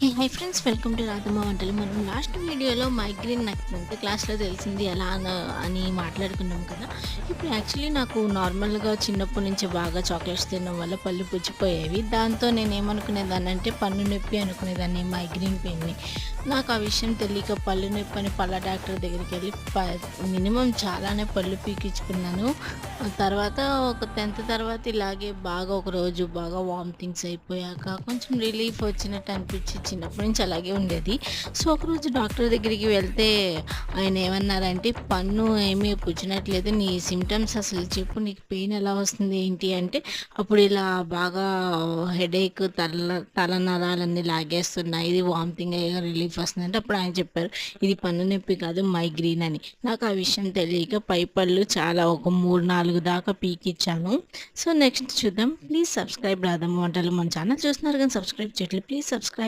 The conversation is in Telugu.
Hi friends, welcome to Radhamma వంటలు. మనం లాస్ట్ వీడియోలో మైగ్రేన్ నాకు 10th క్లాస్లో తెలిసింది ఎలా అని మాట్లాడుకున్నాం కదా. ఇప్పుడు యాక్చువల్లీ నాకు నార్మల్గా చిన్నప్పటి నుంచి బాగా చాక్లెట్స్ తినడం వల్ల పళ్ళు పుచ్చిపోయేవి. దాంతో నేను ఏమనుకునేదాన్ని అంటే పన్ను నొప్పి అనుకునేదాన్ని, మైగ్రేన్ పెయిన్ని. నాకు ఆ విషయం తెలియక పళ్ళు నొప్పి అని పళ్ళ డాక్టర్ దగ్గరికి వెళ్ళి మినిమం చాలానే పళ్ళు పీకించుకున్నాను. తర్వాత ఒక 10th తర్వాత ఇలాగే బాగా ఒకరోజు బాగా వామిటింగ్స్ అయిపోయాక కొంచెం రిలీఫ్ వచ్చినట్టు అనిపించి చిన్నప్పటి నుంచి అలాగే ఉండేది. సో, ఒకరోజు డాక్టర్ దగ్గరికి వెళ్తే ఆయన ఏమన్నారంటే, "పన్ను ఏమీ పుచ్చినట్లేదు. నీ సింప్టమ్స్ అసలు చెప్పు. నీకు పెయిన్ ఎలా వస్తుంది ఏంటి?" అంటే అప్పుడు ఇలా బాగా హెడేక్, తలనరాలన్నీ లాగేస్తున్నాయి. ఇది వామిటింగ్ అయ్యాక రిలీఫ్ వస్తుందంటే అప్పుడు ఆయన చెప్పారు, "ఇది పన్ను నొప్పి కాదు, మైగ్రేన్" అని. నాకు ఆ విషయం తెలియక పై పళ్ళు చాలా ఒక 3, 4 దాకా పీకిచ్చాను. సో, నెక్స్ట్ చూద్దాం. ప్లీజ్ సబ్స్క్రైబ్ రాధమ్మ వంటలు. మన ఛానల్ చూస్తున్నారు కానీ సబ్స్క్రైబ్ చేయట్లేదు. Please subscribe.